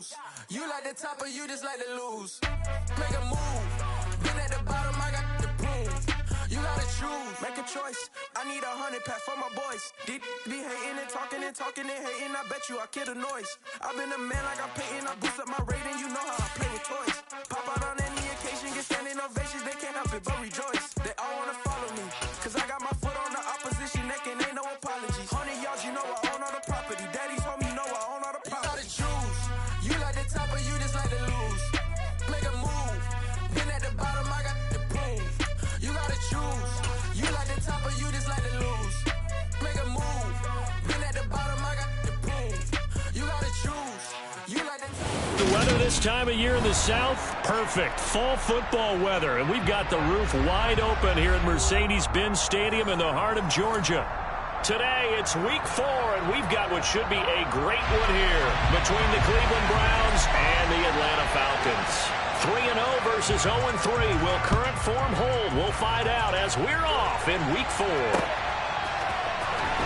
choose. You like the top or you just like to lose. Make a move. Been at the bottom, I got the prove. You gotta choose. Make a choice. I need 100 pack for my boys. Be hating and talking and hating. I bet you I kill the noise. I've been a man like I'm painting. I boost up my rating. You know how I play with toys. Pop out on any occasion, get standing ovations. They can't help it but rejoice. They all wanna follow me. Cause I got my foot on the opposition neck and ain't no apologies. 100 yards, you know I own all the property. Daddy's home, you know I own all the property. You gotta choose. You like the top or you just like to lose. Make a move. Been at the bottom, I got the prove. You gotta choose. You like the top or you just like to lose. Make a move. Been at the bottom, I got the prove. You gotta choose. You like the top. The weather this time of year in the South, perfect. Fall football weather. And we've got the roof wide open here at Mercedes-Benz Stadium in the heart of Georgia. Today, it's week 4, and we've got what should be a great one here between the Cleveland Browns and the Atlanta Falcons. 3-0 versus 0-3. Will current form hold? We'll find out as we're off in week 4.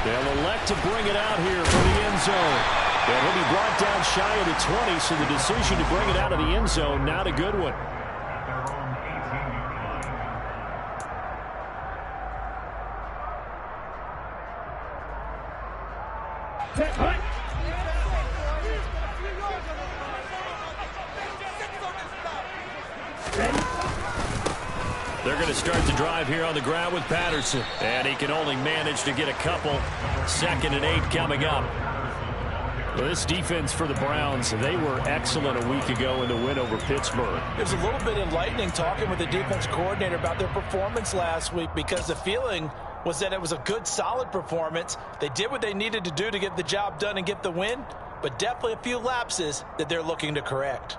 They'll elect to bring it out here for the end zone. And he'll be brought down shy of the 20, so the decision to bring it out of the end zone, not a good one. They're going to start the drive here on the ground with Patterson. And he can only manage to get a couple. 2nd and 8 coming up. Well, this defense for the Browns, they were excellent a week ago in the win over Pittsburgh. It was a little bit enlightening talking with the defense coordinator about their performance last week because the feeling was that it was a good, solid performance. They did what they needed to do to get the job done and get the win, but definitely a few lapses that they're looking to correct.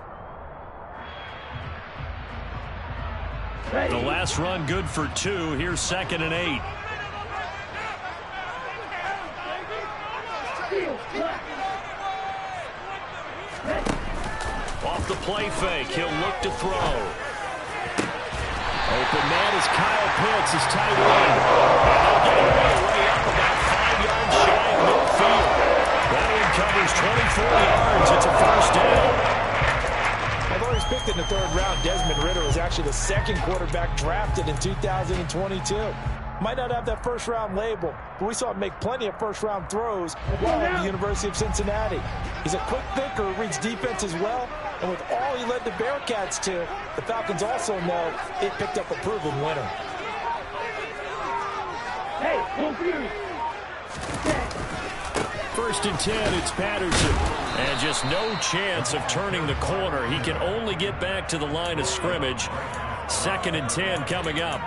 The last run good for 2. Here's 2nd and 8. Off the play fake, he'll look to throw. Open man is Kyle Pitts, his tight end. And they'll get it way up about 5 yards shy of midfield. That one covers 24 yards. It's a first down. Although he's picked in the 3rd round, Desmond Ridder was actually the 2nd quarterback drafted in 2022. Might not have that first-round label, but we saw him make plenty of first-round throws while at the University of Cincinnati. He's a quick thinker who reads defense as well, and with all he led the Bearcats to, the Falcons also know it picked up a proven winner. First and 10, it's Patterson. And just no chance of turning the corner. He can only get back to the line of scrimmage. 2nd and 10 coming up.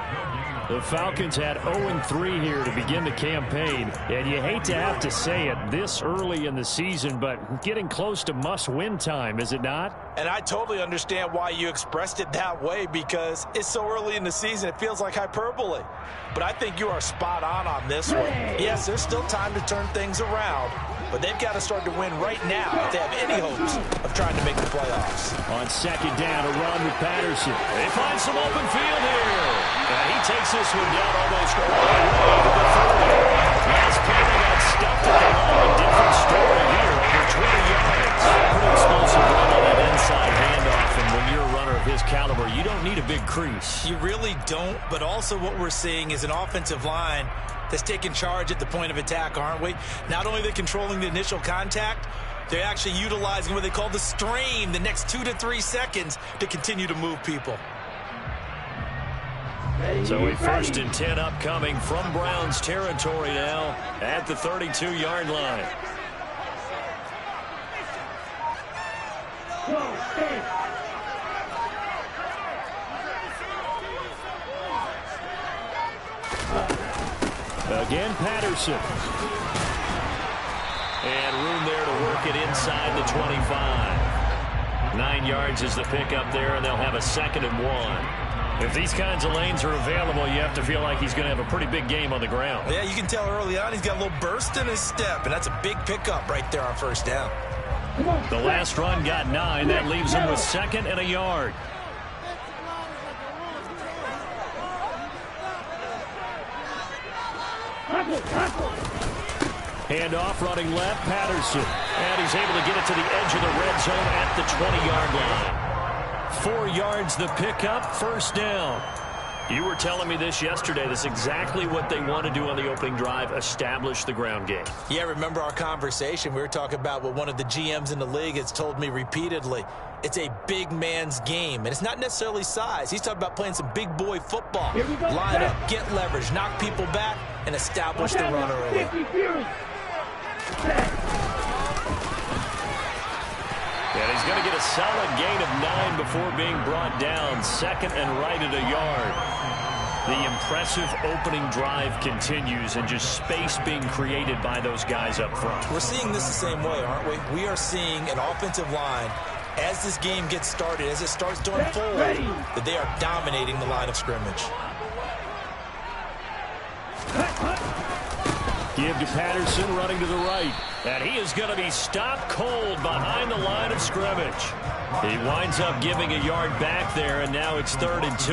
The Falcons had 0-3 here to begin the campaign. And you hate to have to say it this early in the season, but getting close to must-win time, is it not? And I totally understand why you expressed it that way, because it's so early in the season, it feels like hyperbole. But I think you are spot on this one. Yes, there's still time to turn things around, but they've got to start to win right now if they have any hopes of trying to make the playoffs. On 2nd down, a run with Patterson. They find some open field here. He takes this one down almost all the way to the 30. Last play, they got stuffed at the line. Different story here, over 20 yards. Pretty explosive run on that inside handoff, and when you're a runner of his caliber, you don't need a big crease. You really don't, but also what we're seeing is an offensive line that's taking charge at the point of attack, aren't we? Not only are they controlling the initial contact, they're actually utilizing what they call the strain, the next 2 to 3 seconds, to continue to move people. So a 1st and 10 upcoming from Browns territory now at the 32-yard line. Again, Patterson. And room there to work it inside the 25. 9 yards is the pickup there, and they'll have a 2nd and 1. If these kinds of lanes are available, you have to feel like he's going to have a pretty big game on the ground. Yeah, you can tell early on he's got a little burst in his step, and that's a big pickup right there on 1st down. The last run got 9. That leaves him with 2nd and a yard. Hand off, running left, Patterson. And he's able to get it to the edge of the red zone at the 20-yard line. 4 yards the pickup, first down. You were telling me this yesterday. This is exactly what they want to do on the opening drive, establish the ground game. Yeah, remember our conversation? We were talking about what one of the GMs in the league has told me repeatedly. It's a big man's game, and it's not necessarily size. He's talking about playing some big boy football. Line up, get leverage, knock people back, and establish the run early. And he's going to get a solid gain of 9 before being brought down. Second and right at a yard. The impressive opening drive continues, and just space being created by those guys up front. We're seeing this the same way, aren't we? We are seeing an offensive line, as this game gets started, as it starts to unfold, that they are dominating the line of scrimmage. Give to Patterson, running to the right. And he is going to be stopped cold behind the line of scrimmage. He winds up giving a yard back there, and now it's 3rd and 2.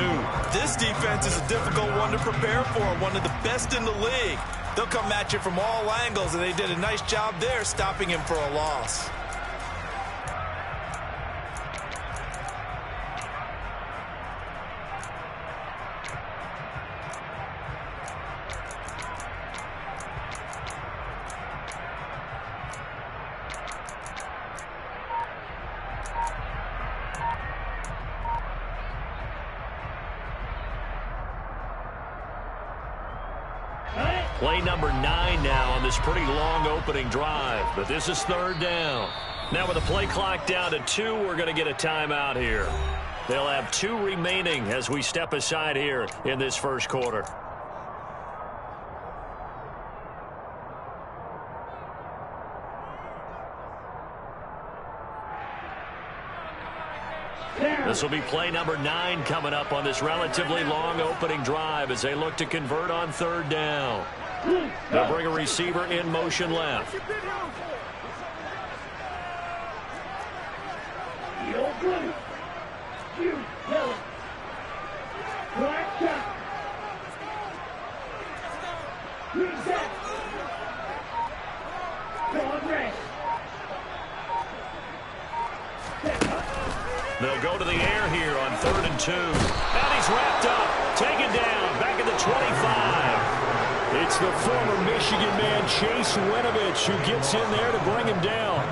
This defense is a difficult one to prepare for, one of the best in the league. They'll come at you from all angles, and they did a nice job there stopping him for a loss. Play number 9 now on this pretty long opening drive, but this is 3rd down. Now with the play clock down to 2, we're going to get a timeout here. They'll have 2 remaining as we step aside here in this first quarter. This will be play number 9 coming up on this relatively long opening drive as they look to convert on 3rd down. They'll bring a receiver in motion left. They'll go to the air here on 3rd and 2. And he's wrapped up, taken down, back at the 25. It's the former Michigan man, Chase Winovich, who gets in there to bring him down.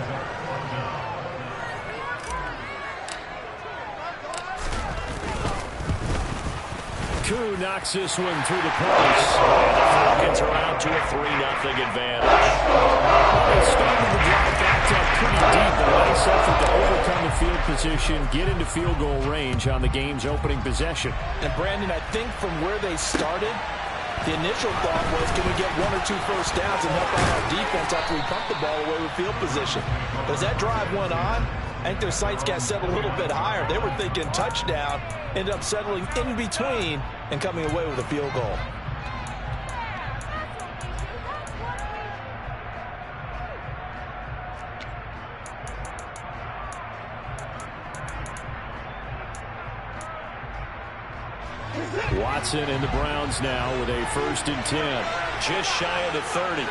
Koo knocks this one through the post. And the Falcons are out to a 3-0 advantage. They started the drive backed up pretty deep, but a nice effort to overcome the field position, get into field goal range on the game's opening possession. And Brandon, I think from where they started, the initial thought was, can we get 1 or 2 first downs and help out our defense after we pump the ball away with field position? But as that drive went on, I think their sights got set a little bit higher. They were thinking touchdown, ended up settling in between and coming away with a field goal. Watson and the Browns now with a 1st and 10. Just shy of the 30.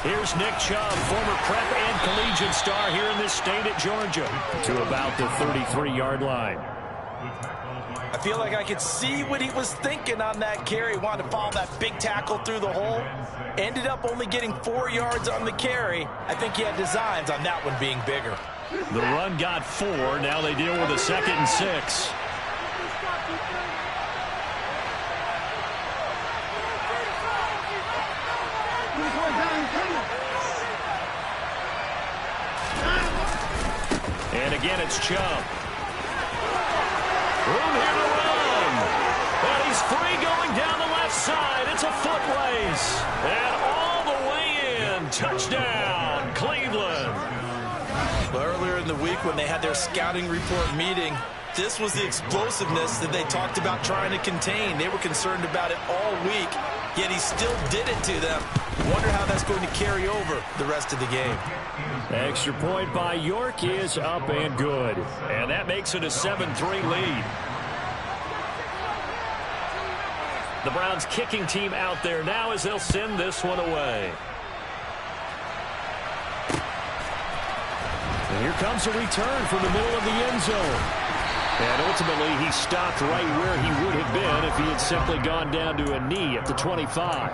Here's Nick Chubb, former prep and collegiate star here in this state at Georgia, to about the 33-yard line. I feel like I could see what he was thinking on that carry. Wanted to follow that big tackle through the hole. Ended up only getting 4 yards on the carry. I think he had designs on that one being bigger. The run got 4. Now they deal with a 2nd and 6. And again, it's Chubb. Room here to run. And he's free going down the left side. It's a foot race. And all the way in. Touchdown, Cleveland. Well, earlier in the week when they had their scouting report meeting, this was the explosiveness that they talked about trying to contain. They were concerned about it all week, yet he still did it to them. Wonder how that's going to carry over the rest of the game. Extra point by York is up and good. And that makes it a 7-3 lead. The Browns kicking team out there now as they'll send this one away. Here comes a return from the middle of the end zone. And ultimately, he stopped right where he would have been if he had simply gone down to a knee at the 25.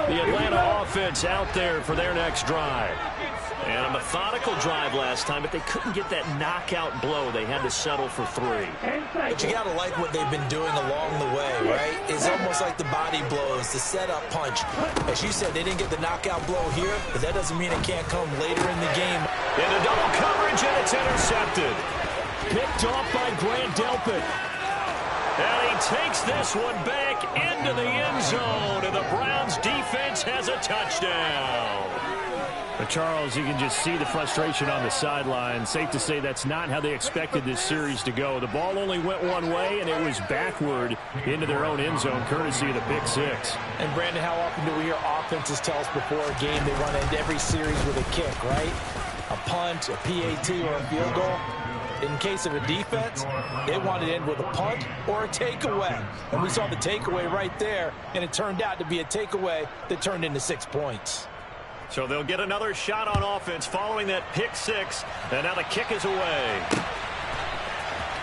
The Atlanta offense out there for their next drive. And a methodical drive last time, but they couldn't get that knockout blow. They had to settle for 3. But you got to like what they've been doing along the way, right? It's almost like the body blows, the setup punch. As you said, they didn't get the knockout blow here, but that doesn't mean it can't come later in the game. Into double coverage, and it's intercepted. Picked off by Grant Delpit. And he takes this one back into the end zone, and the Browns defense has a touchdown. But Charles, you can just see the frustration on the sideline. Safe to say that's not how they expected this series to go. The ball only went one way, and it was backward into their own end zone, courtesy of the pick 6. And, Brandon, how often do we hear offenses tell us before a game they want to end every series with a kick, right? A punt, a PAT, or a field goal. In case of a defense, they wanted to end with a punt or a takeaway. And we saw the takeaway right there, and it turned out to be a takeaway that turned into 6 points. So they'll get another shot on offense following that pick 6, and now the kick is away.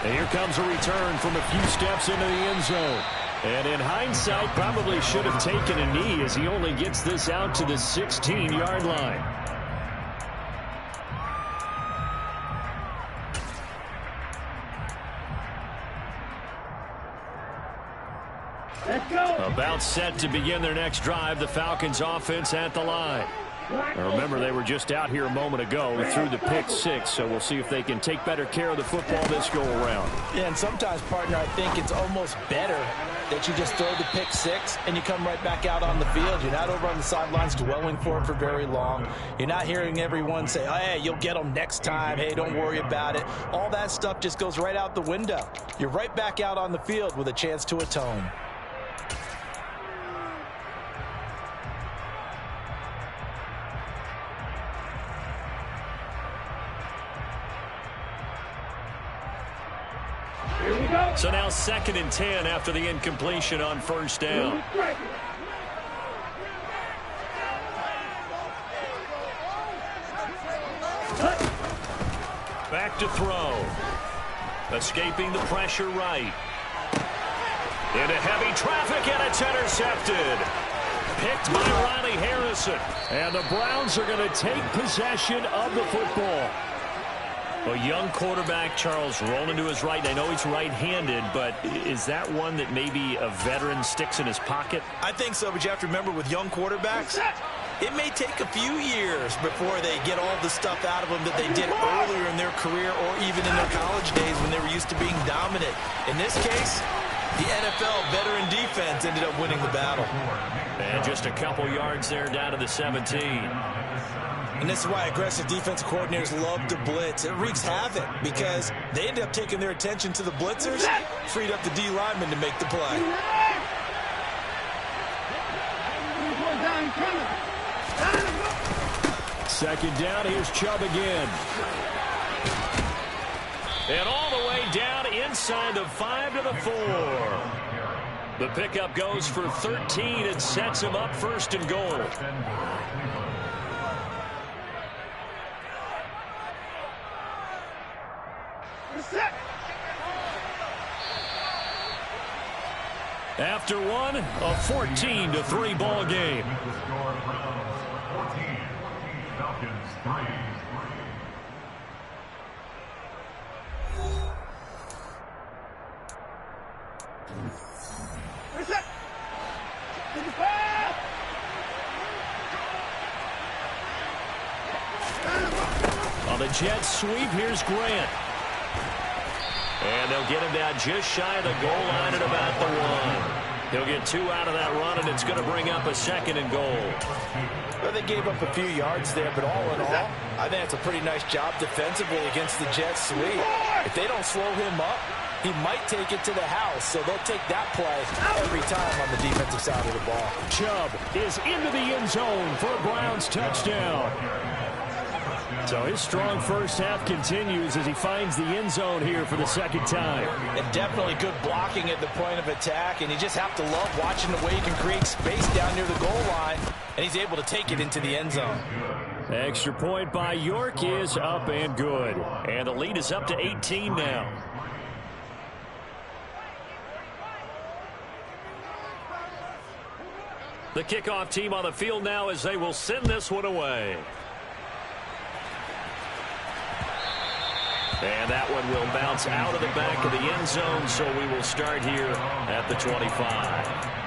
And here comes a return from a few steps into the end zone. And in hindsight, probably should have taken a knee as he only gets this out to the 16-yard line. About set to begin their next drive, the Falcons offense at the line. Now remember, they were just out here a moment ago through the pick 6, so we'll see if they can take better care of the football this go-around. Yeah, and sometimes, partner, I think it's almost better that you just throw the pick 6 and you come right back out on the field. You're not over on the sidelines dwelling for it for very long. You're not hearing everyone say, oh, hey, you'll get them next time. Hey, don't worry about it. All that stuff just goes right out the window. You're right back out on the field with a chance to atone. So now 2nd and 10 after the incompletion on first down. Back to throw. Escaping the pressure right. Into heavy traffic, and it's intercepted. Picked by Riley Harrison. And the Browns are going to take possession of the football. A young quarterback, Charles, rolling to his right. I know he's right-handed, but is that one that maybe a veteran sticks in his pocket? I think so, but you have to remember with young quarterbacks, it may take a few years before they get all the stuff out of them that they did earlier in their career or even in their college days when they were used to being dominant. In this case, the NFL veteran defense ended up winning the battle. And just a couple yards there down to the 17. And this is why aggressive defensive coordinators love to blitz. It wreaks havoc because they end up taking their attention to the blitzers, freed up the D lineman to make the play. Second down, here's Chubb again. And all the way down inside the 5 to the 4. The pickup goes for 13 and sets him up 1st and goal. After one, a 14-3 ball game. On the jet sweep, here's Grant. And they'll get him down just shy of the goal line at about the 1. He'll get 2 out of that run, and it's going to bring up a 2nd and goal. Well, they gave up a few yards there, but all in all, I think it's a pretty nice job defensively against the jet sweep. If they don't slow him up, he might take it to the house, so they'll take that play every time on the defensive side of the ball. Chubb is into the end zone for a Browns touchdown. So his strong first half continues as he finds the end zone here for the second time. And definitely good blocking at the point of attack, and you just have to love watching the way he can create space down near the goal line, and he's able to take it into the end zone. Extra point by York is up and good. And the lead is up to 18 now. The kickoff team on the field now as they will send this one away. And that one will bounce out of the back of the end zone, so we will start here at the 25.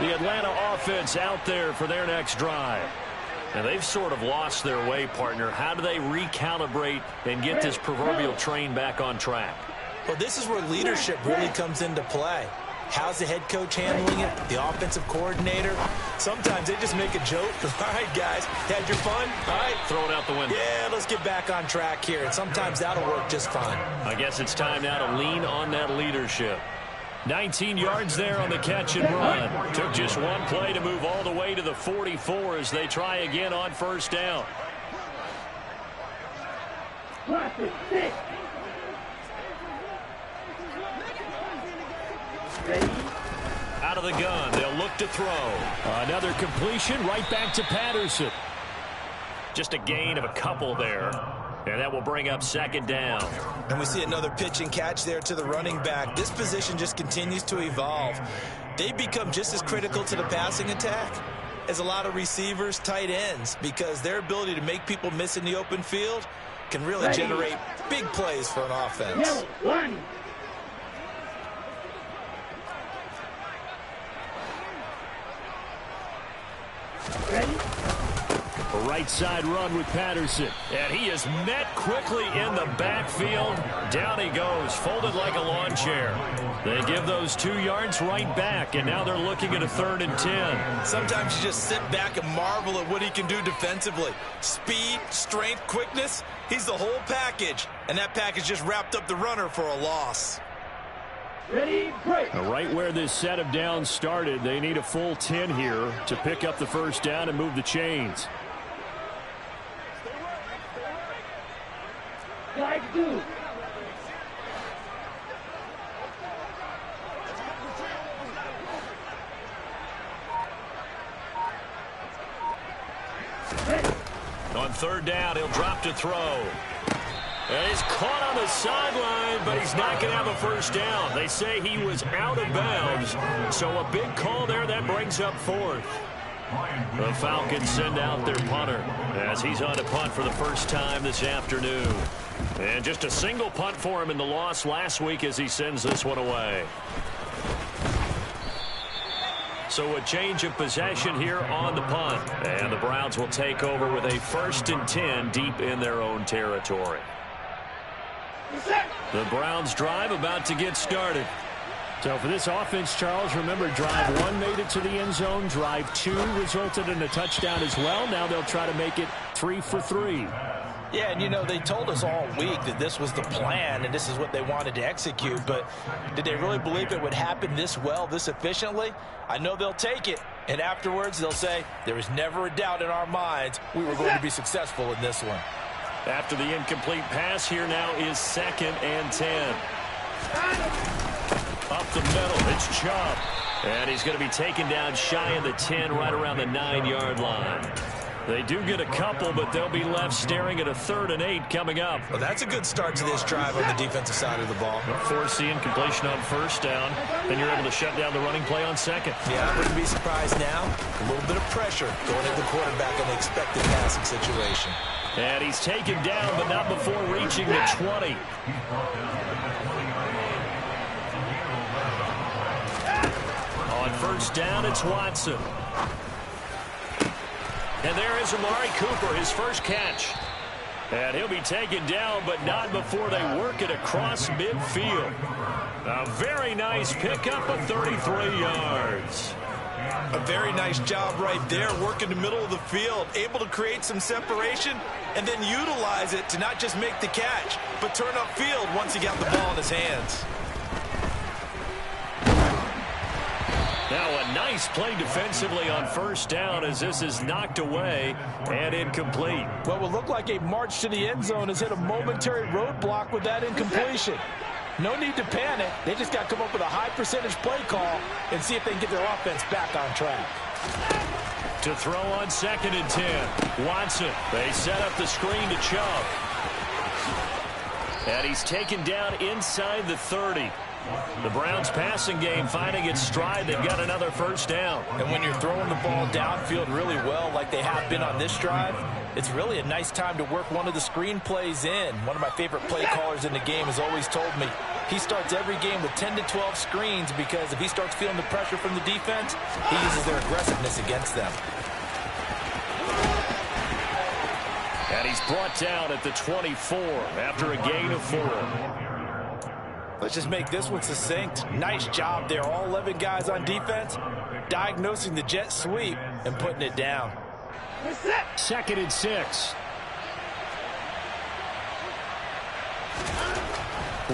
The Atlanta offense out there for their next drive. And they've sort of lost their way, partner. How do they recalibrate and get this proverbial train back on track? Well, this is where leadership really comes into play. How's the head coach handling it? The offensive coordinator? Sometimes they just make a joke. All right, guys, had your fun? All right. Throw it out the window. Yeah, let's get back on track here. And sometimes that'll work just fine. I guess it's time now to lean on that leadership. 19 yards there on the catch and run. Took just one play to move all the way to the 44 as they try again on first down. Out of the gun, they'll look to throw. Another completion right back to Patterson. Just a gain of a couple there. And that will bring up second down. And we see another pitch and catch there to the running back. This position just continues to evolve. They become just as critical to the passing attack as a lot of receivers, tight ends, because their ability to make people miss in the open field can really generate big plays for an offense. A right side run with Patterson. And he is met quickly in the backfield. Down he goes, folded like a lawn chair. They give those 2 yards right back, and now they're looking at a 3rd and 10. Sometimes you just sit back and marvel at what he can do defensively. Speed, strength, quickness, he's the whole package. And that package just wrapped up the runner for a loss. Ready, break. Right where this set of downs started, they need a full 10 here to pick up the first down and move the chains. On 3rd down, he'll drop to throw. And he's caught on the sideline, but he's not going to have a first down. They say he was out of bounds, so a big call there that brings up 4th. The Falcons send out their punter as he's on to punt for the first time this afternoon. And just a single punt for him in the loss last week as he sends this one away. So a change of possession here on the punt. And the Browns will take over with a 1st and 10 deep in their own territory. The Browns drive about to get started. So for this offense, Charles, remember drive 1 made it to the end zone. Drive 2 resulted in a touchdown as well. Now they'll try to make it 3 for 3. Yeah, and you know, they told us all week that this was the plan and this is what they wanted to execute, but did they really believe it would happen this well, this efficiently? I know they'll take it, and afterwards they'll say, there was never a doubt in our minds we were going to be successful in this one. After the incomplete pass, here now is 2nd and 10. Up the middle, it's Chubb. And he's going to be taken down shy of the 10, right around the 9-yard line. They do get a couple, but they'll be left staring at a 3rd and 8 coming up. Well, that's a good start to this drive on the defensive side of the ball. Force the incompletion on 1st down, then you're able to shut down the running play on 2nd. Yeah, I wouldn't be surprised now. A little bit of pressure going at the quarterback in the expected passing situation. And he's taken down, but not before reaching the 20. On 1st down, it's Watson. And there is Amari Cooper, his first catch. And he'll be taken down, but not before they work it across midfield. A very nice pickup of 33 yards. A very nice job right there, working the middle of the field, able to create some separation and then utilize it to not just make the catch, but turn upfield once he got the ball in his hands. Now a nice play defensively on first down as this is knocked away and incomplete. What will look like a march to the end zone has hit a momentary roadblock with that incompletion. No need to panic. They just got to come up with a high percentage play call and see if they can get their offense back on track. To throw on 2nd and 10. Watson. They set up the screen to Chubb. And he's taken down inside the 30. The Browns passing game finding its stride. They've got another first down. And when you're throwing the ball downfield really well like they have been on this drive, it's really a nice time to work one of the screen plays in. One of my favorite play callers in the game has always told me he starts every game with 10 to 12 screens because if he starts feeling the pressure from the defense, he uses their aggressiveness against them. And he's brought down at the 24 after a gain of 4. Let's just make this one succinct. Nice job there. All 11 guys on defense diagnosing the jet sweep and putting it down. 2nd and 6.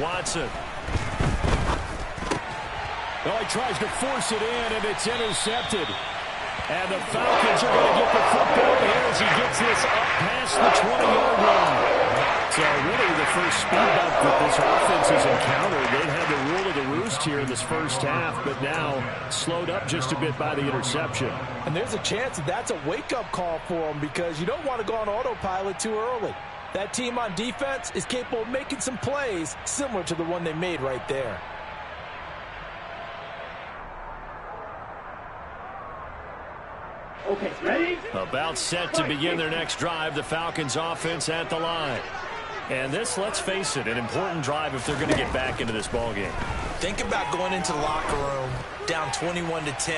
Watson. Well, he tries to force it in, and it's intercepted. And the Falcons are going to get the football here as he gets this up past the 20-yard line. So really the first speed bump that this offense has encountered. They've had the rule of the roost here in this first half, but now slowed up just a bit by the interception. And there's a chance that that's a wake-up call for them because you don't want to go on autopilot too early. That team on defense is capable of making some plays similar to the one they made right there. Okay, ready? About set to begin their next drive, the Falcons offense at the line. And this, let's face it, an important drive if they're going to get back into this ballgame. Think about going into the locker room down 21-10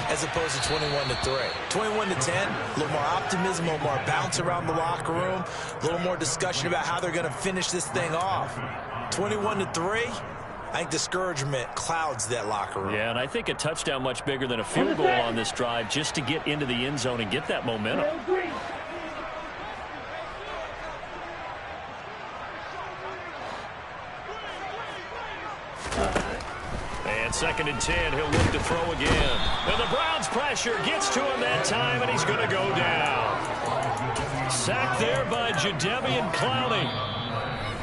as opposed to 21-3. 21-10, a little more optimism, a little more bounce around the locker room, a little more discussion about how they're going to finish this thing off. 21-3, I think discouragement clouds that locker room. Yeah, and I think a touchdown much bigger than a field goal on this drive just to get into the end zone and get that momentum. And 2nd and 10, he'll look to throw again. And the Browns pressure gets to him that time, and he's going to go down. Sacked there by Jadeveon Clowney.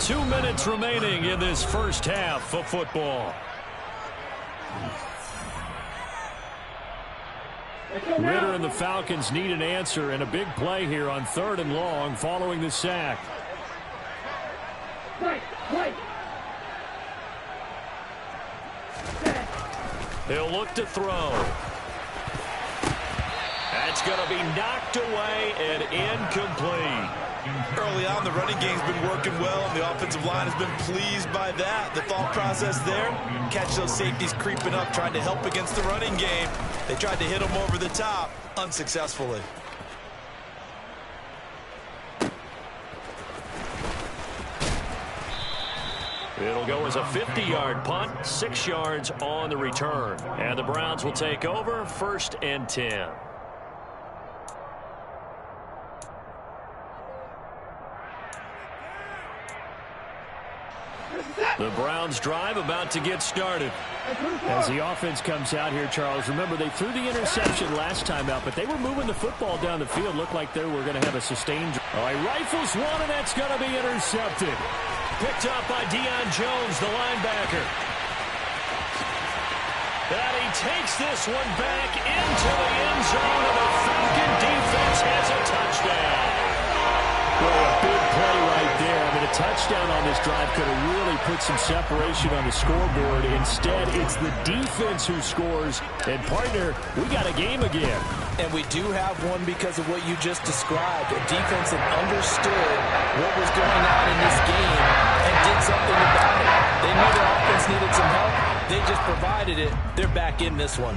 2 minutes remaining in this first half of football. Ritter and the Falcons need an answer and a big play here on 3rd and long following the sack. He'll look to throw. That's going to be knocked away and incomplete. Early on, the running game's been working well, and the offensive line has been pleased by that. The thought process there, catch those safeties creeping up, trying to help against the running game. They tried to hit them over the top, unsuccessfully. It'll go as a 50-yard punt, 6 yards on the return. And the Browns will take over 1st and 10. The Browns drive about to get started. As the offense comes out here, Charles, remember they threw the interception last time out, but they were moving the football down the field. Looked like they were going to have a sustained. All right, rifles one, and that's going to be intercepted. Picked up by Deion Jones, the linebacker. And he takes this one back into the end zone, and the Falcon defense has a touchdown. Well, a big play right there. I mean, a touchdown on this drive could have really put some separation on the scoreboard. Instead, it's the defense who scores. And, partner, we got a game again. And we do have one because of what you just described. A defense that understood what was going on in this game and did something about it. They knew their offense needed some help. They just provided it. They're back in this one.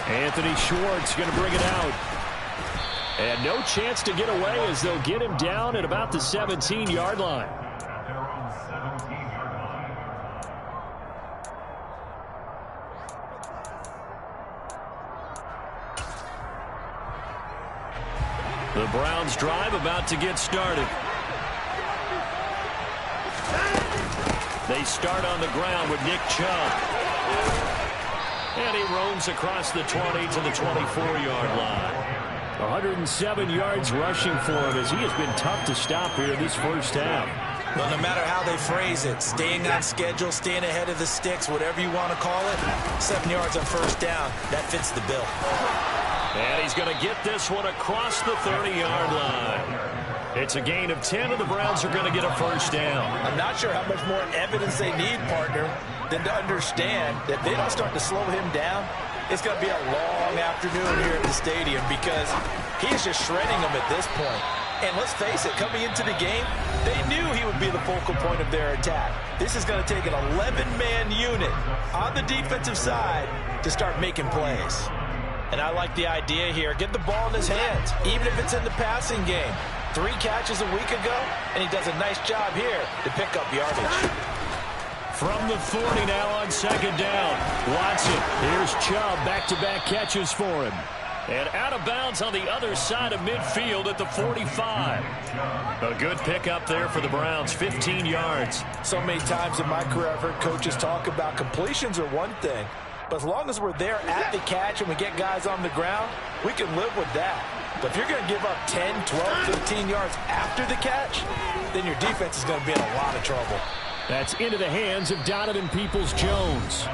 Anthony Schwartz going to bring it out. And no chance to get away as they'll get him down at about the 17-yard line. The Browns drive about to get started. They start on the ground with Nick Chubb. And he roams across the 20 to the 24-yard line. 107 yards rushing for him as he has been tough to stop here this first half. Well, no matter how they phrase it, staying on schedule, staying ahead of the sticks, whatever you want to call it, 7 yards on first down, that fits the bill. And he's going to get this one across the 30-yard line. It's a gain of 10, and the Browns are going to get a first down. I'm not sure how much more evidence they need, partner, than to understand that if they don't start to slow him down, it's going to be a long afternoon here at the stadium because he's just shredding them at this point. And let's face it, coming into the game, they knew he would be the focal point of their attack. This is going to take an 11-man unit on the defensive side to start making plays. And I like the idea here. Get the ball in his hands, even if it's in the passing game. 3 catches a week ago, and he does a nice job here to pick up yardage. From the 40 now on second down. Watson, here's Chubb, back-to-back catches for him. And out of bounds on the other side of midfield at the 45. A good pickup there for the Browns, 15 yards. So many times in my career I've heard coaches talk about completions are one thing, but as long as we're there at the catch and we get guys on the ground, we can live with that. But if you're going to give up 10, 12, 15 yards after the catch, then your defense is going to be in a lot of trouble. That's into the hands of Donovan Peoples-Jones.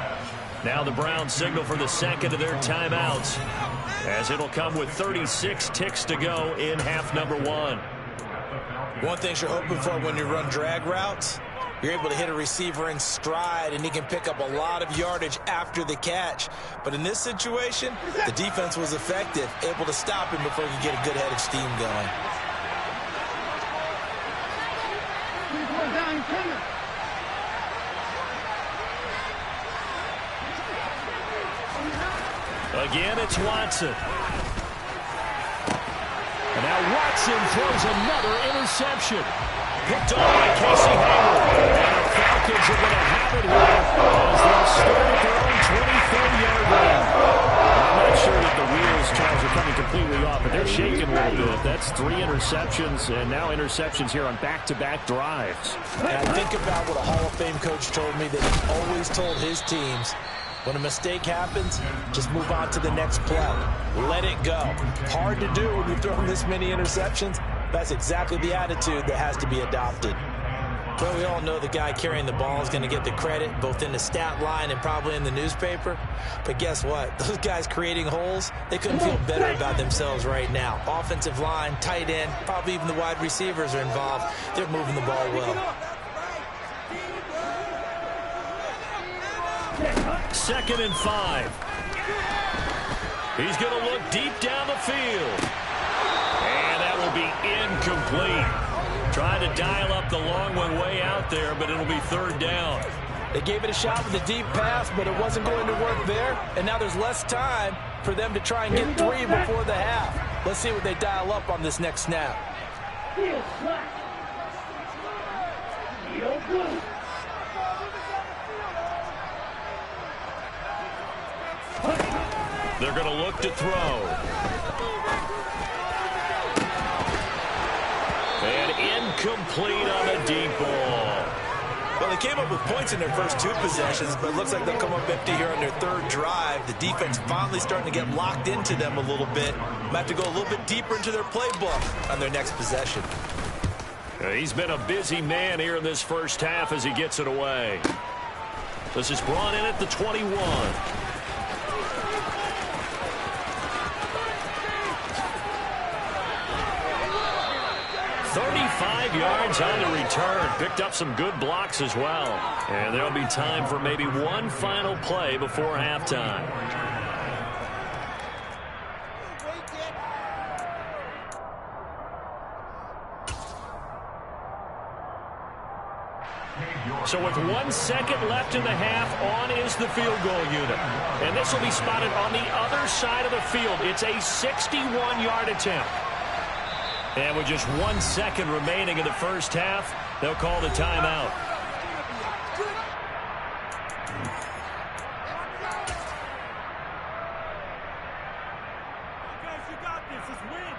Now the Browns signal for the second of their timeouts, as it'll come with 36 ticks to go in half number 1. One thing you're hoping for when you run drag routes, you're able to hit a receiver in stride, and he can pick up a lot of yardage after the catch. But in this situation, the defense was effective, able to stop him before he could get a good head of steam going. Again, it's Watson. And now Watson throws another interception. Picked off by Casey Hayward. And the Falcons are going to have it here as they'll start at their own 24-yard line. I'm not sure that the wheels, Charles, are coming completely off, but they're shaking a little bit. That's 3 interceptions, and now interceptions here on back-to-back drives. And I think about what a Hall of Fame coach told me that he always told his teams, when a mistake happens, just move on to the next play. Let it go. Hard to do when you're throwing this many interceptions. That's exactly the attitude that has to be adopted. Well, we all know the guy carrying the ball is going to get the credit, both in the stat line and probably in the newspaper. But guess what? Those guys creating holes, they couldn't feel better about themselves right now. Offensive line, tight end, probably even the wide receivers are involved. They're moving the ball well. Second and 5. He's going to look deep down the field. And that will be incomplete. Trying to dial up the long one way out there, but it'll be third down. They gave it a shot with a deep pass, but it wasn't going to work there. And now there's less time for them to try and get 3 before the half. Let's see what they dial up on this next snap. They're going to look to throw. And incomplete on the deep ball. Well, they came up with points in their first 2 possessions, but it looks like they'll come up empty here on their 3rd drive. The defense finally starting to get locked into them a little bit. Might have to go a little bit deeper into their playbook on their next possession. He's been a busy man here in this first half as he gets it away. This is brought in at the 21. 35 yards on the return. Picked up some good blocks as well. And there'll be time for maybe one final play before halftime. So with 1 second left in the half, on is the field goal unit. And this will be spotted on the other side of the field. It's a 61-yard attempt. And with just 1 second remaining in the first half, they'll call the timeout. Guys, you got this. Just win.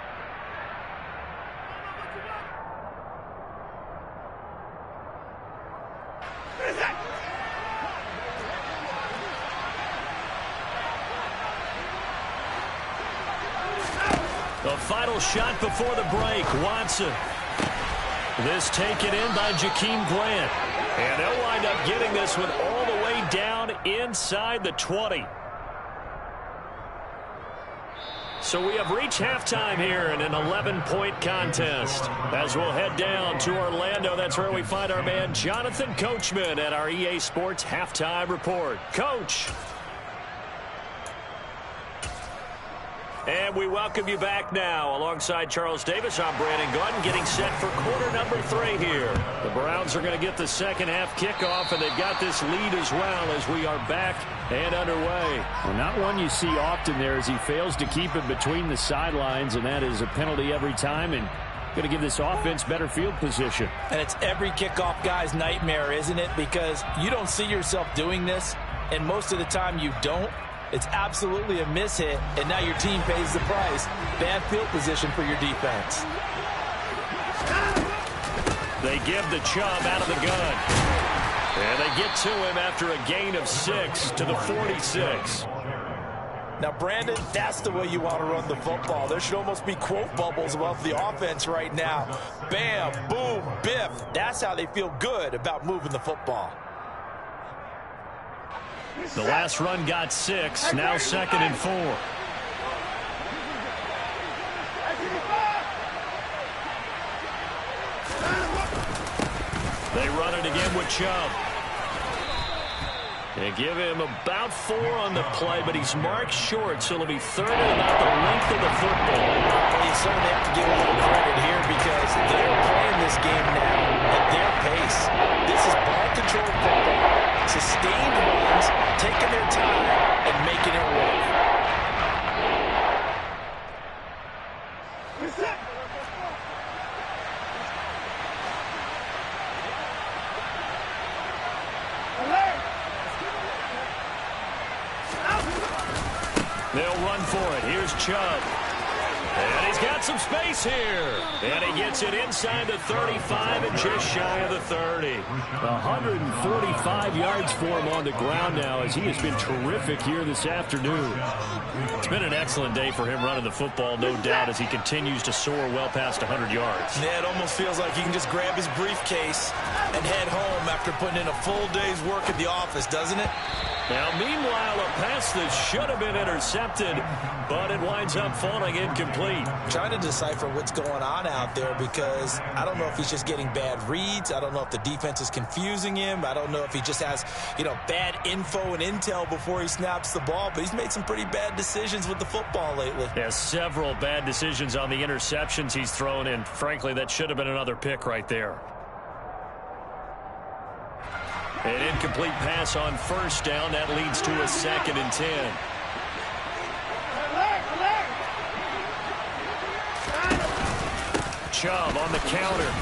The final shot before the break, Watson. This taken in by Jakeem Grant. And they'll wind up getting this one all the way down inside the 20. So we have reached halftime here in an 11-point contest. As we'll head down to Orlando, that's where we find our man Jonathan Coachman at our EA Sports Halftime Report. Coach. And we welcome you back now. Alongside Charles Davis, I'm Brandon Gaudin, getting set for quarter number 3 here. The Browns are going to get the second half kickoff, and they've got this lead as well as we are back and underway. Well, not one you see often there as he fails to keep it between the sidelines, and that is a penalty every time, and going to give this offense better field position. And it's every kickoff guy's nightmare, isn't it? Because you don't see yourself doing this, and most of the time you don't. It's absolutely a mishit, and now your team pays the price. Bad field position for your defense. They give the Chubb out of the gun. And they get to him after a gain of 6 to the 46. Now, Brandon, that's the way you want to run the football. There should almost be quote bubbles about the offense right now. Bam, boom, biff. That's how they feel good about moving the football. The last run got 6, now 2nd and 4. They run it again with Chubb. They give him about 4 on the play, but he's marked short, so it'll be 3rd and about the length of the football. Well, you certainly have to give a little credit here because they're playing this game now at their pace. This is ball-controlled football, sustained runs, taking their time, and making it work. They'll run for it. Here's Chubb. And he's got some space here. And he gets it inside the 35 and just shy of the 30. 145 yards for him on the ground now as he has been terrific here this afternoon. It's been an excellent day for him running the football, no doubt, as he continues to soar well past 100 yards. Yeah, it almost feels like he can just grab his briefcase and head home after putting in a full day's work at the office, doesn't it? Now, meanwhile, a pass that should have been intercepted, but it winds up falling incomplete. Trying to decipher what's going on out there because I don't know if he's just getting bad reads. I don't know if the defense is confusing him. I don't know if he just has, bad info and intel before he snaps the ball, but he's made some pretty bad decisions with the football lately. Yeah, several bad decisions on the interceptions he's thrown, and frankly, that should have been another pick right there. An incomplete pass on 1st down. That leads to a 2nd and 10. Chubb on the counter.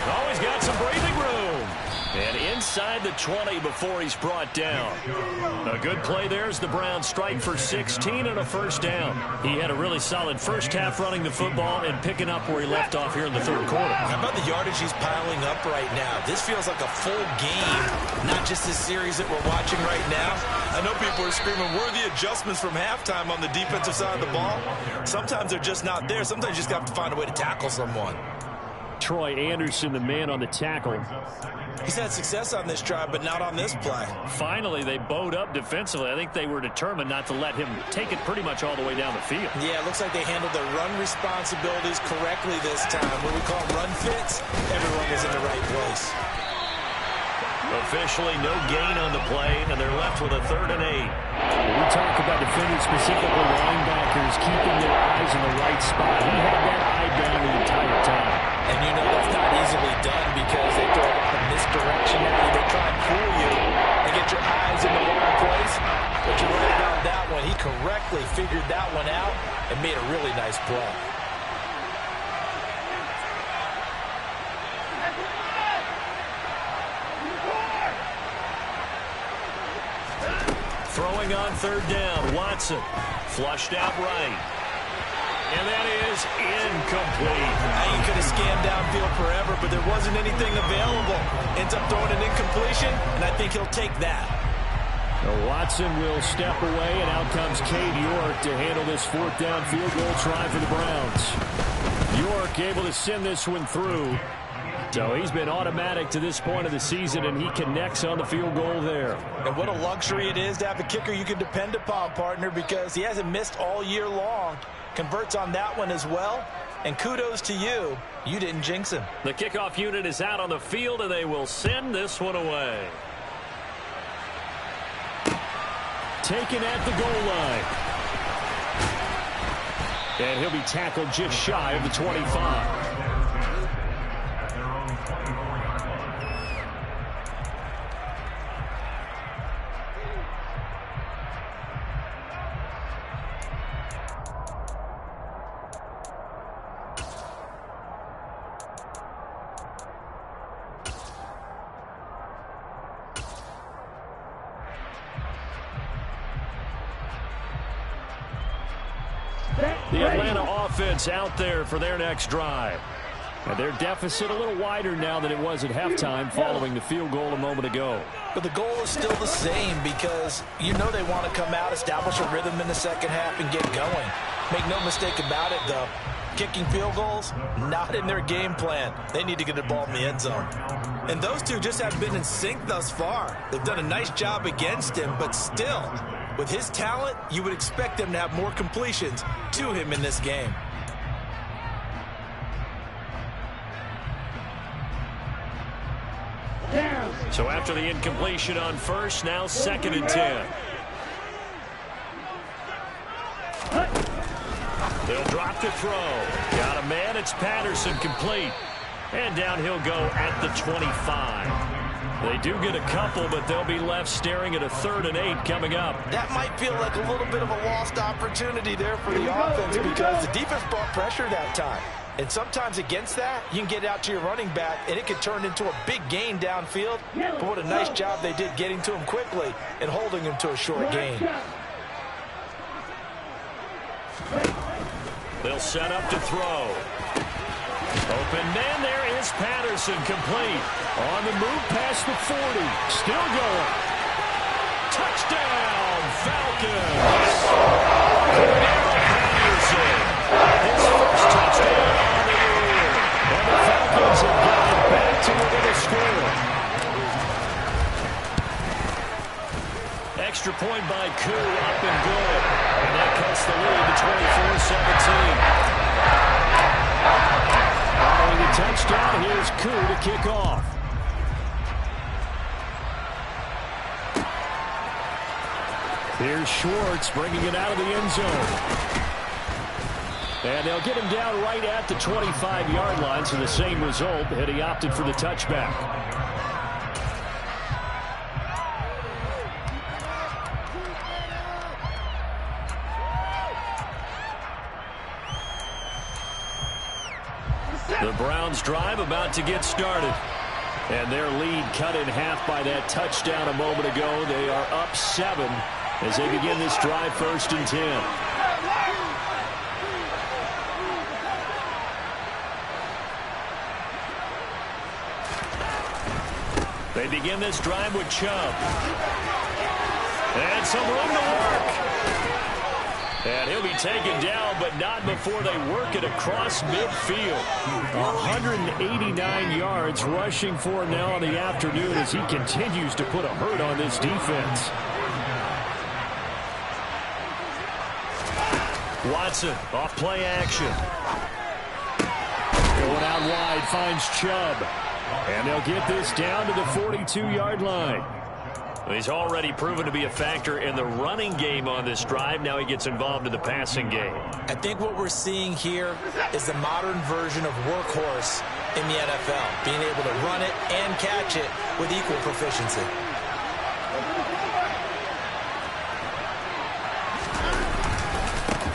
Always got some breathing room. And inside the 20 before he's brought down. A good play there as the Browns strike for 16 and a 1st down. He had a really solid first half running the football and picking up where he left off here in the 3rd quarter. How about the yardage he's piling up right now? This feels like a full game, not just this series that we're watching right now. I know people are screaming, worthy adjustments from halftime on the defensive side of the ball. Sometimes they're just not there. Sometimes you just have to find a way to tackle someone. Troy Anderson, the man on the tackle. He's had success on this drive, but not on this play. Finally, they bowed up defensively. I think they were determined not to let him take it pretty much all the way down the field. Yeah, it looks like they handled their run responsibilities correctly this time. What we call run fits, everyone was in the right place. Officially, no gain on the play, and they're left with a 3rd and 8. When we talk about defenders, specifically linebackers, keeping their eyes in the right spot. He had that eye down the entire time. And that's not easily done because they throw a lot of misdirection at you. They try and fool you and get your eyes in the wrong place. But you're right about that one. He correctly figured that one out and made a really nice play. Throwing on 3rd down, Watson. Flushed out right. And that is incomplete. Now, you could have scanned downfield forever, but there wasn't anything available. Ends up throwing an incompletion, and I think he'll take that. Now Watson will step away, and out comes Cade York to handle this fourth down field goal try for the Browns. York able to send this one through. So he's been automatic to this point of the season, and he connects on the field goal there. And what a luxury it is to have a kicker you can depend upon, partner, because he hasn't missed all year long. Converts on that one as well. And kudos to you. You didn't jinx him. The kickoff unit is out on the field, and they will send this one away. Taken at the goal line. And he'll be tackled just shy of the 25. The Atlanta offense out there for their next drive. And their deficit a little wider now than it was at halftime following the field goal a moment ago. But the goal is still the same because you know they want to come out, establish a rhythm in the second half, and get going. Make no mistake about it, though. Kicking field goals, not in their game plan. They need to get the ball in the end zone. And those two just have been in sync thus far. They've done a nice job against him, but still, with his talent, you would expect them to have more completions to him in this game. So after the incompletion on first, now 2nd and 10. They'll drop to throw. Got a man. It's Patterson, complete. And down he'll go at the 25. They do get a couple, but they'll be left staring at a 3rd and 8 coming up. That might feel like a little bit of a lost opportunity there for the offense because the defense brought pressure that time. And sometimes against that, you can get out to your running back, and it could turn into a big gain downfield. But what a nice job they did getting to him quickly and holding him to a short gain. They'll set up to throw. Open man, there is Patterson, complete. On the move past the 40. Still going. Touchdown, Falcons. Patterson. His first touchdown on the year. And the Falcons have gotten back to within a score. Extra point by Koo, up and good. And that cuts the lead to 24-17. Following the touchdown, here's Koo to kick off. Here's Schwartz bringing it out of the end zone. And they'll get him down right at the 25-yard line, so the same result, and he opted for the touchback. The Browns drive about to get started. And their lead cut in half by that touchdown a moment ago. They are up 7 as they begin this drive 1st and 10. They begin this drive with Chubb. And some room to work. And he'll be taken down, but not before they work it across midfield. 189 yards rushing for him now in the afternoon as he continues to put a hurt on this defense. Watson off play action. Going out wide, finds Chubb. And they'll get this down to the 42-yard line. He's already proven to be a factor in the running game on this drive. Now he gets involved in the passing game. I think what we're seeing here is the modern version of workhorse in the NFL, being able to run it and catch it with equal proficiency.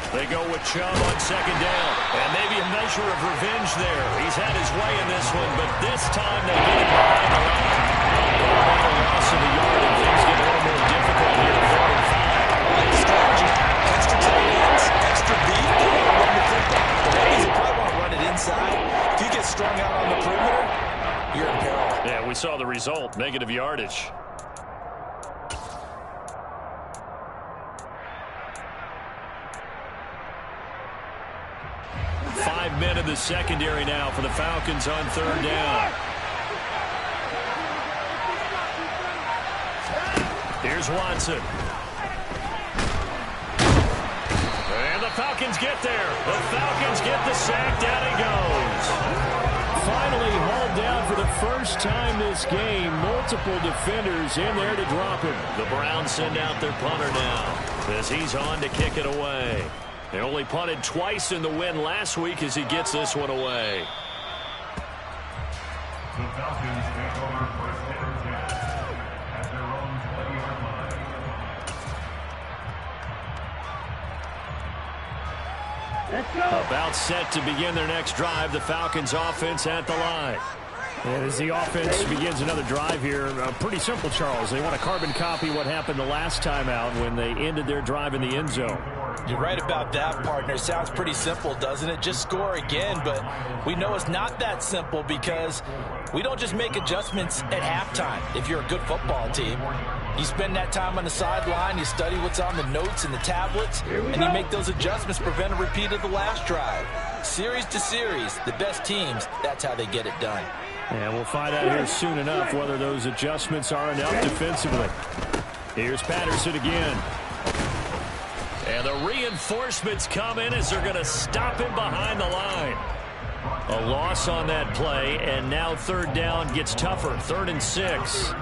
They go with Chubb on 2nd down. And maybe a measure of revenge there. He's had his way in this one, but this time they get him behind the line. A loss of a yard, and things get a little more difficult here at 4 and 5. Strategy, extra tight ends, extra beat, run the football. Yeah, we saw the result, negative yardage. 5 men in the secondary now for the Falcons on third down. Here's Watson. And the Falcons get there. The Falcons get the sack. Down he goes. Finally hauled down for the first time this game. Multiple defenders in there to drop him. The Browns send out their punter now as he's on to kick it away. They only punted twice in the win last week as he gets this one away. The Falcons take over first and 10 at their own 20-yard line. Let's go. About set to begin their next drive. The Falcons offense at the line. And as the offense begins another drive here, pretty simple, Charles. They want to carbon copy what happened the last time out when they ended their drive in the end zone. You're right about that, partner. Sounds pretty simple, doesn't it? Just score again, but we know it's not that simple because we don't just make adjustments at halftime. If you're a good football team, you spend that time on the sideline, you study what's on the notes and the tablets, and you make those adjustments, prevent a repeat of the last drive. Series to series, the best teams, that's how they get it done. And we'll find out here soon enough whether those adjustments are enough defensively. Here's Patterson again. And the reinforcements come in as they're going to stop him behind the line. A loss on that play, and now third down gets tougher. 3rd and 6.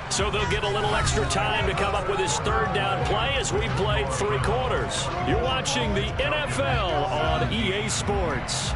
So they'll get a little extra time to come up with his third down play as we played 3 quarters. You're watching the NFL on EA Sports.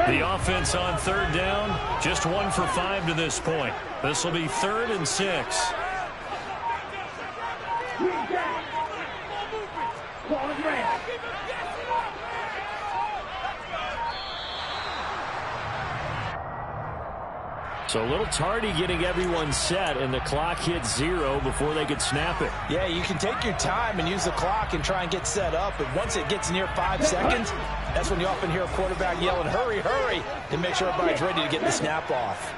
The offense on third down, just 1 for 5 to this point. This will be 3rd and 6. So a little tardy getting everyone set, and the clock hits 0 before they could snap it. Yeah, you can take your time and use the clock and try and get set up, but once it gets near 5 seconds, that's when you often hear a quarterback yelling, hurry, hurry, to make sure everybody's ready to get the snap off.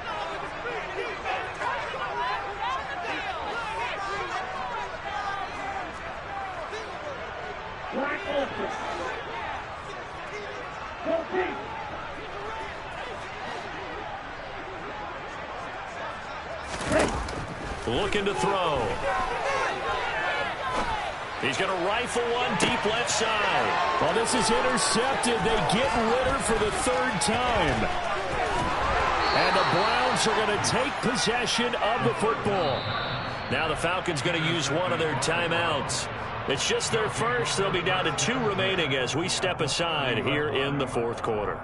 Looking to throw. He's going to rifle one deep left side. Well, this is intercepted. They get Ritter for the 3rd time. And the Browns are going to take possession of the football. Now the Falcons going to use one of their timeouts. It's just their first. They'll be down to 2 remaining as we step aside here in the 4th quarter.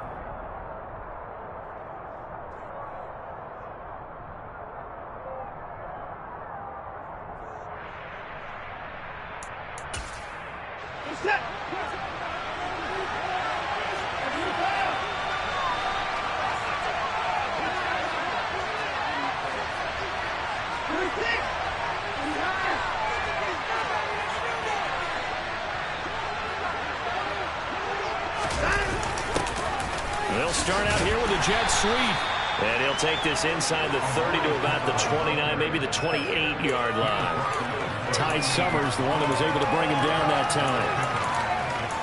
They'll start out here with a jet sweep. And he'll take this inside the 30 to about the 29, maybe the 28-yard line. Ty Summers, the one that was able to bring him down that time.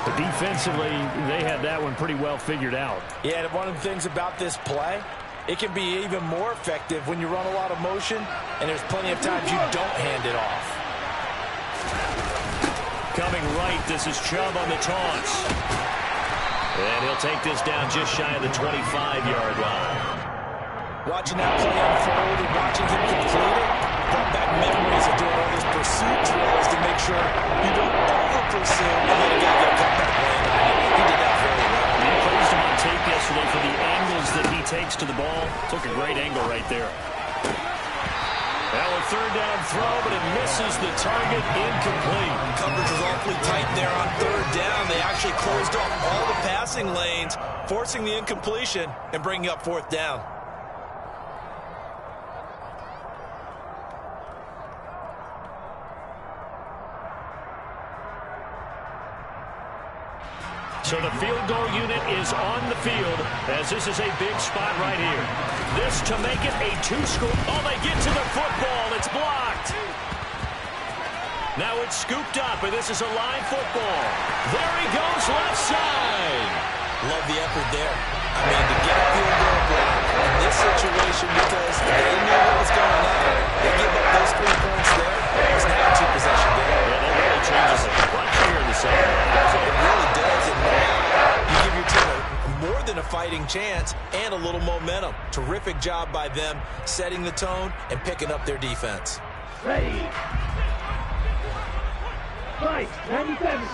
But defensively, they had that one pretty well figured out. Yeah, and one of the things about this play, it can be even more effective when you run a lot of motion, and there's plenty of times you don't hand it off. Coming right, this is Chubb on the toss. And he'll take this down just shy of the 25-yard line. Watching that play unfold and watching him complete it brought back memories of doing all those pursuit drills to make sure you don't over-pursue and let a guy get cut back land on you. He did that very well. We praised him on tape yesterday for the angles that he takes to the ball. Took a great angle right there. Now a third down throw, but it misses the target, incomplete. Coverage was awfully tight there on third down. They actually closed off all the passing lanes, forcing the incompletion and bringing up fourth down. So the field goal unit is on the field as this is a big spot right here. This to make it a two-score. Oh, they get to the football. It's blocked. Now it's scooped up, and this is a live football. There he goes, left side. Love the effort there. I mean, to get a field goal block in this situation because they knew what was going on. They give up those 3 points there. It's now a 2-possession game. Yeah, that really changes the punch here in the second half. It really does. And you give your team more than a fighting chance and a little momentum. Terrific job by them setting the tone and picking up their defense. Ready. Fight. 97.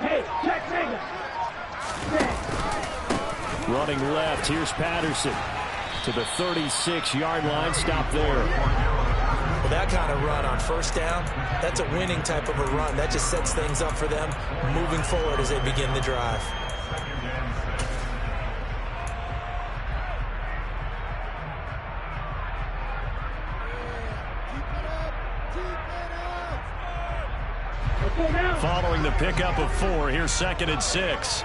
Hey, check Mega. Running left, here's Patterson to the 36-yard line. Stop there. Well, that kind of run on first down, that's a winning type of a run. That just sets things up for them moving forward as they begin the drive. Following the pickup of 4, here's 2nd and 6.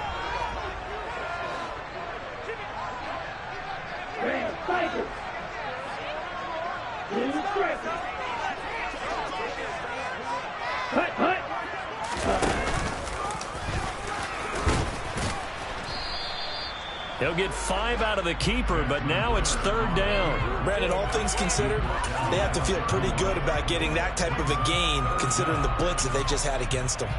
He'll get 5 out of the keeper, but now it's 3rd down. Brandon, all things considered, they have to feel pretty good about getting that type of a gain, considering the blitz that they just had against them.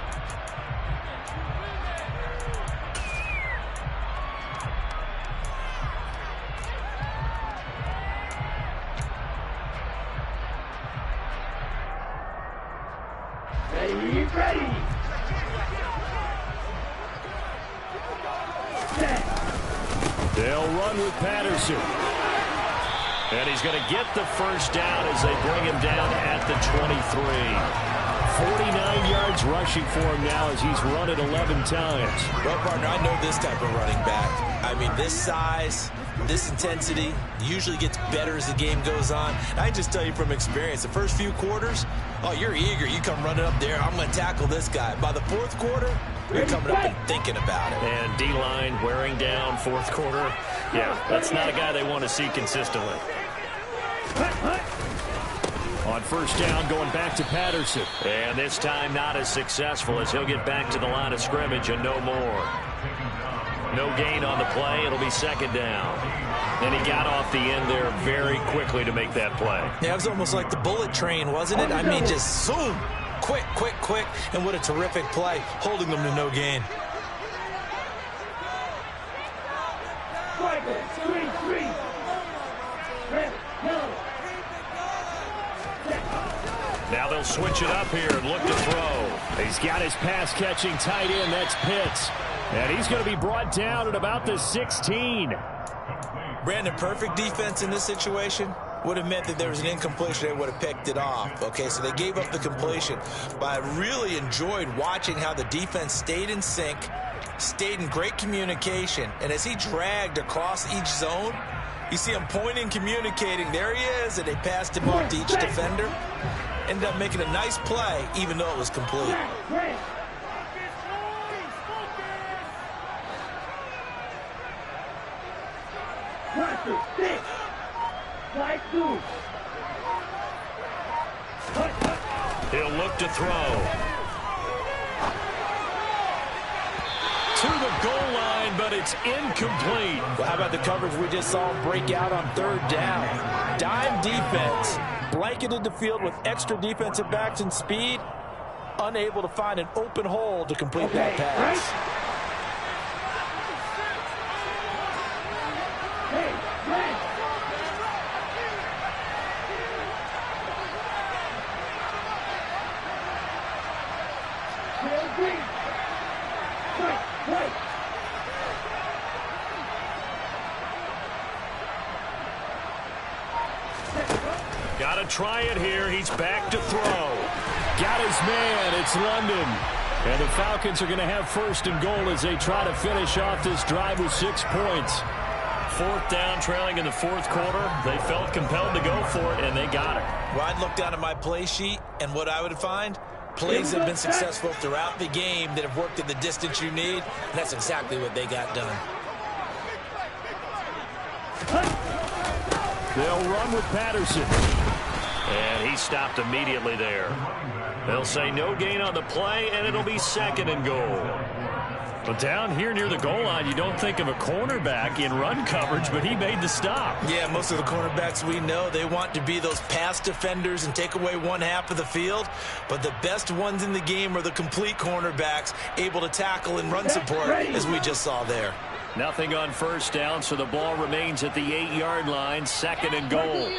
Ready. They'll run with Patterson. And he's going to get the first down as they bring him down at the 23. 49 yards rushing for him now as he's run it 11 times. Well, partner, I know this type of running back. I mean, this size, this intensity usually gets better as the game goes on. I just tell you from experience, the first few quarters, oh, you're eager. You come running up there. I'm going to tackle this guy. By the 4th quarter, you're coming up and thinking about it. And D-line wearing down 4th quarter. Yeah, that's not a guy they want to see consistently. On first down, going back to Patterson. And this time not as successful as he'll get back to the line of scrimmage and no more. No gain on the play. It'll be 2nd down. And he got off the end there very quickly to make that play. Yeah, it was almost like the bullet train, wasn't it? I mean, just zoom. Quick. And what a terrific play, holding them to no gain. Now they'll switch it up here and look to throw. He's got his pass-catching tight end. That's Pitts. And he's going to be brought down at about the 16. Brandon, perfect defense in this situation would have meant that there was an incompletion. They would have picked it off. Okay, so they gave up the completion. But I really enjoyed watching how the defense stayed in sync, stayed in great communication. And as he dragged across each zone, you see him pointing, communicating. There he is, and they passed him off to each defender. Ended up making a nice play, even though it was complete. He'll look to throw. to the goal line, but it's incomplete. Well, how about the coverage we just saw break out on third down? Dime defense, blanketed the field with extra defensive backs and speed, unable to find an open hole to complete that pass. Got to try it here. He's back to throw. Got his man. It's London. And the Falcons are going to have first and goal as they try to finish off this drive with 6 points. Fourth down, trailing in the fourth quarter. They felt compelled to go for it, and they got it. Well, I'd look down at my play sheet, and what I would find, plays that have been successful throughout the game that have worked at the distance you need, and that's exactly what they got done. They'll run with Patterson. And he stopped immediately there. They'll say no gain on the play, and it'll be second and goal. But down here near the goal line, you don't think of a cornerback in run coverage, but he made the stop. Yeah, most of the cornerbacks we know, they want to be those pass defenders and take away one half of the field. But the best ones in the game are the complete cornerbacks, able to tackle and run support, as we just saw there. Nothing on first down, so the ball remains at the 8-yard line, second and goal.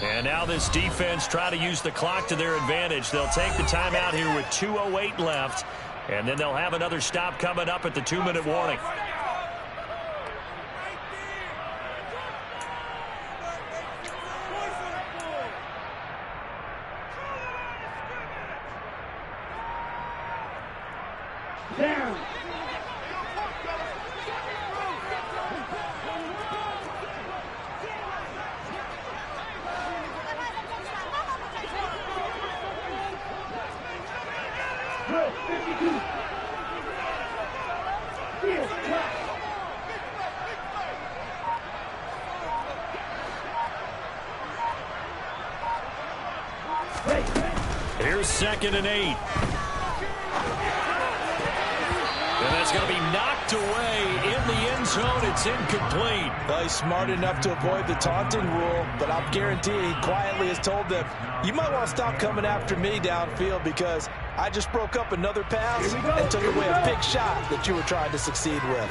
And now this defense try to use the clock to their advantage. They'll take the timeout here with 2:08 left, and then they'll have another stop coming up at the 2-minute warning. Down. Here's second and 8. And that's going to be knocked away in the end zone. It's incomplete. Well, he's smart enough to avoid the taunting rule, but I'm guaranteeing he quietly has told them, you might want to stop coming after me downfield because I just broke up another pass and took away a big shot that you were trying to succeed with.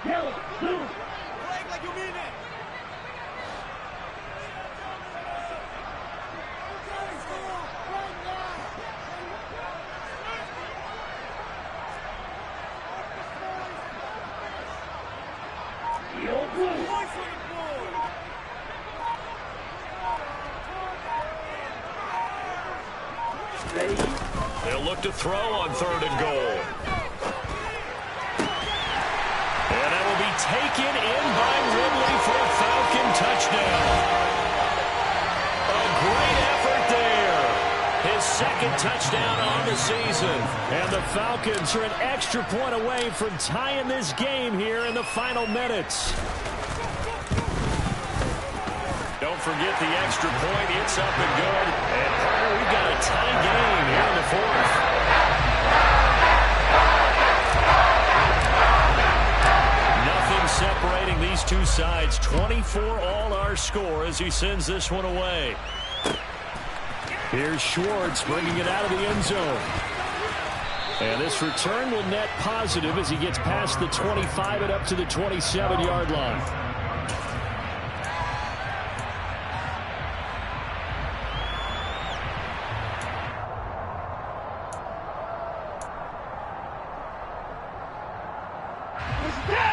Yellow, blue. Like you mean it. Yellow, blue. Ready? They'll look to throw on third and goal. And that will be taken in by Ridley for a Falcon touchdown. A great effort there. His second touchdown on the season. And the Falcons are an extra point away from tying this game here in the final minutes. Don't forget the extra point. It's up and good. And partner, we've got a tie game here in the fourth. Nothing separating these two sides. 24 all our score as he sends this one away. Here's Schwartz bringing it out of the end zone. And this return will net positive as he gets past the 25 and up to the 27-yard line.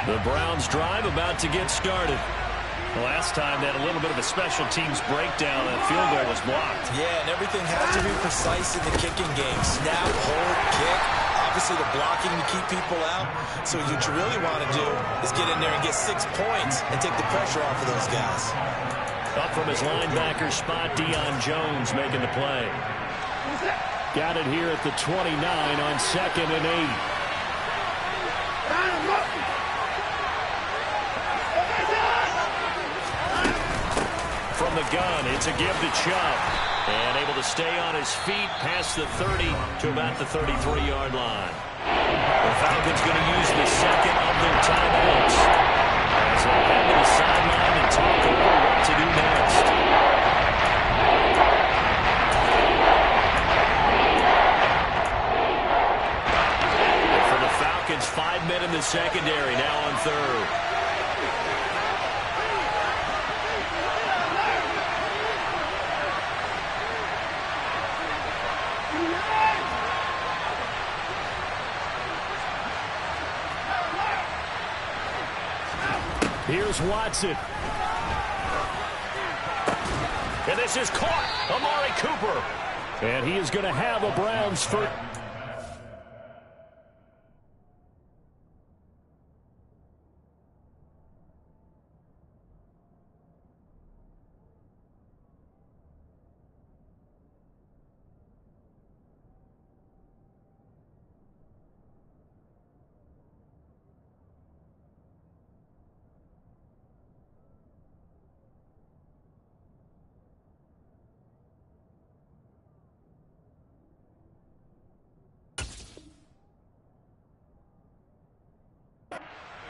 The Browns drive about to get started. Last time they had a little bit of a special teams breakdown and a field goal was blocked. Yeah, and everything has to be precise in the kicking game. Snap, hold, kick. Obviously the blocking to keep people out. So what you really want to do is get in there and get 6 points and take the pressure off of those guys. Up from his linebacker spot, Deion Jones making the play. Got it here at the 29 on second and 8. From the gun, it's a give to Chubb. And able to stay on his feet past the 30 to about the 33-yard line. The Falcons going to use the second of their timeouts as they head to the sideline and talk over what to do next. And for the Falcons, 5 men in the secondary now on third. Here's Watson. And this is caught. Amari Cooper. And he is going to have a Browns first.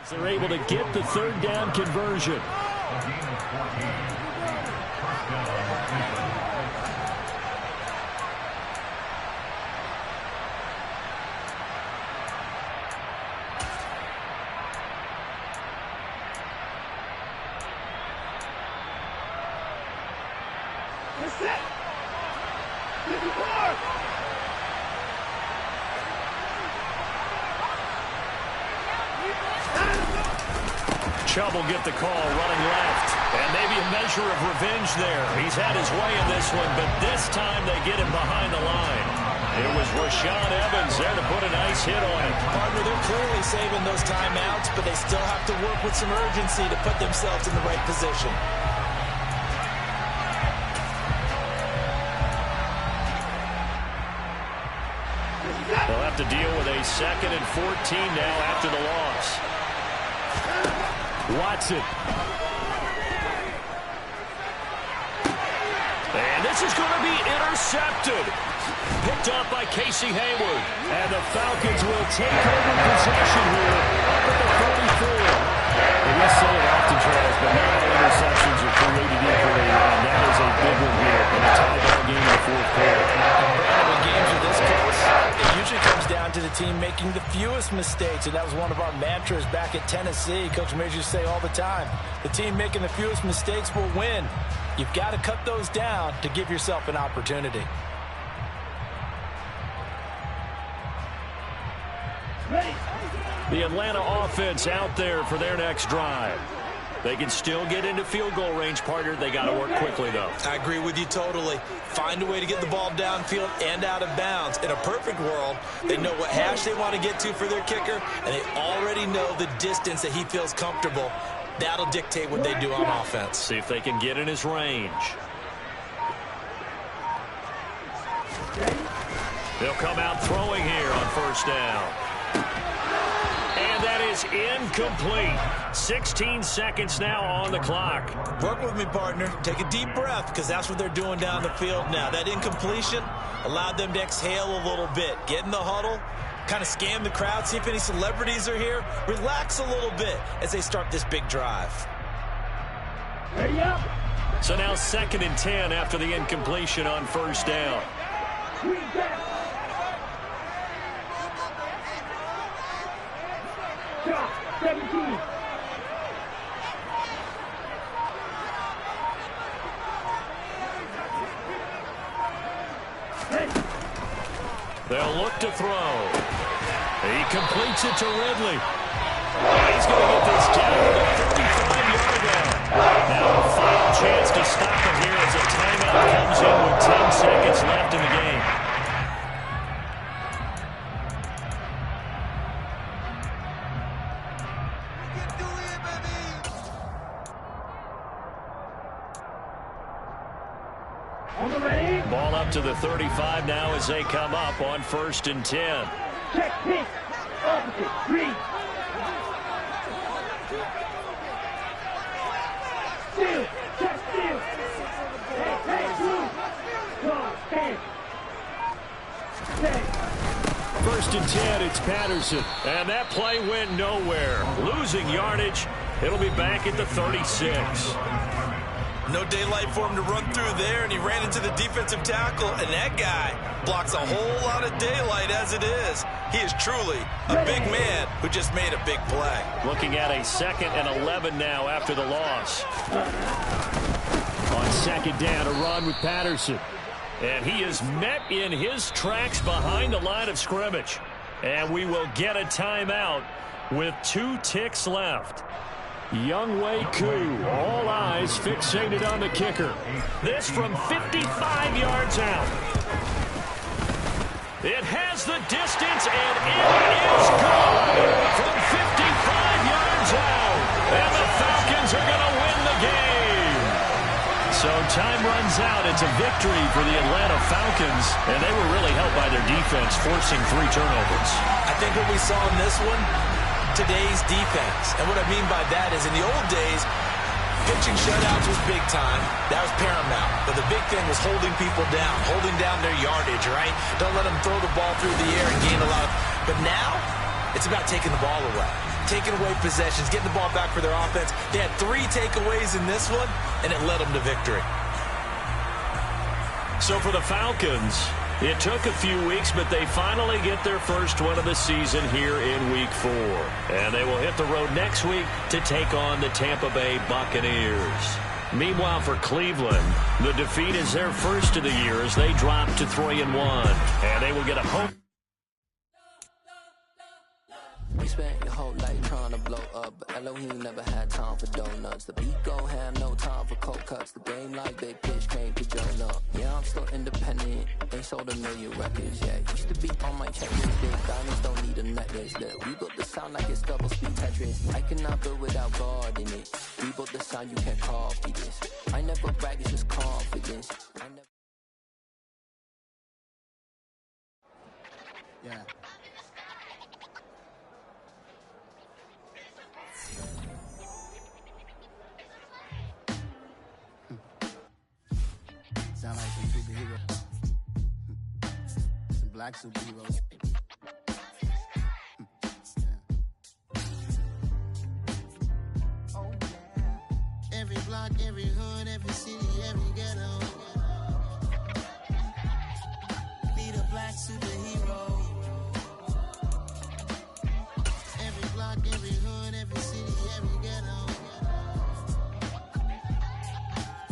They're able to get the third down conversion. Chubb will get the call running left. And maybe a measure of revenge there. He's had his way in this one, but this time they get him behind the line. It was Rashaan Evans there to put a nice hit on it. Partner, they're clearly saving those timeouts, but they still have to work with some urgency to put themselves in the right position. They'll have to deal with a 2nd and 14 now after the loss. Watson. And this is going to be intercepted. Picked up by Casey Hayward. And the Falcons will take over possession here up at the 44. And we say it often, Charles, but not all interceptions are created equally, and that is a big one here in a tie-ball game in the fourth quarter. When games are this close, it usually comes down to the team making the fewest mistakes, and that was one of our mantras back at Tennessee. Coach Major used to say all the time, the team making the fewest mistakes will win. You've got to cut those down to give yourself an opportunity. The Atlanta offense out there for their next drive. They can still get into field goal range, partner. They got to work quickly, though. I agree with you totally. Find a way to get the ball downfield and out of bounds. In a perfect world, they know what hash they want to get to for their kicker, and they already know the distance that he feels comfortable. That'll dictate what they do on offense. See if they can get in his range. They'll come out throwing here on first down. And that is incomplete. 16 seconds now on the clock. Work with me, partner. Take a deep breath, because that's what they're doing down the field now. That incompletion allowed them to exhale a little bit. Get in the huddle, kind of scan the crowd, see if any celebrities are here. Relax a little bit as they start this big drive. Ready up. So now 2nd and 10 after the incompletion on first down. Shot 17. They'll look to throw. He completes it to Ridley. He's going to get this down to the 35-yard line. Now a final chance to stop him here as a timeout comes in with 10 seconds left in the game. Ball up to the 35 now as they come up on 1st and 10. Check pitch. Opposite. 3. 2. Check 2. Hey, 2. It's Patterson. And that play went nowhere. Losing yardage. It'll be back at the 36. No daylight for him to run through there, and he ran into the defensive tackle, and that guy blocks a whole lot of daylight as it is. He is truly a big man who just made a big play. Looking at a 2nd and 11 now after the loss. On 2nd down, a run with Patterson. And he is met in his tracks behind the line of scrimmage. And we will get a timeout with 2 ticks left. Younghoe Koo, all eyes fixated on the kicker. This from 55 yards out. It has the distance, and it is good from 55 yards out. And the Falcons are going to win the game. So time runs out. It's a victory for the Atlanta Falcons, and they were really helped by their defense, forcing 3 turnovers. I think what we saw in this one, today's defense. And what I mean by that is in the old days, pitching shutouts was big time. That was paramount. But the big thing was holding people down, holding down their yardage, right? Don't let them throw the ball through the air and gain a lot of... But now, it's about taking the ball away. Taking away possessions, getting the ball back for their offense. They had 3 takeaways in this one, and it led them to victory. So for the Falcons, it took a few weeks, but they finally get their first win of the season here in Week 4. And they will hit the road next week to take on the Tampa Bay Buccaneers. Meanwhile, for Cleveland, the defeat is their first of the year as they drop to 3-1. And they will get a home. You spent your whole life trying to blow up, but Elohim never had time for donuts. The beat gon' have no time for cold cuts. The game like big pitch came to join up. Yeah, I'm still independent, ain't sold a million records yet. Used to be on my checklist, big diamonds don't need a necklace. Look, we built the sound like it's double speed Tetris. I cannot build without God in it. We built the sound, you can't copy this. I never brag, it's just confidence. Yeah. Sound like some superheroes. Some black superheroes. Oh, yeah. Every block, every hood, every city, every ghetto. Need a black superhero. Every block, every hood, every city, every ghetto.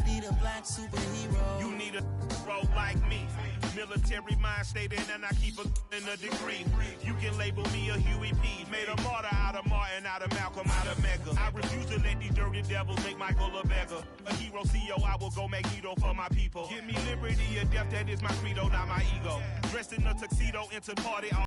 Need a black superhero. You need a role like me. Military mind state and I keep in a degree. You can label me a Huey P. Made a martyr out of Martin, out of Malcolm, out of Mega. I refuse to let these dirty devils make Michael a beggar. A hero CEO, I will go Magneto for my people. Give me liberty or death, that is my credo, not my ego. Dressed in a tuxedo, into party.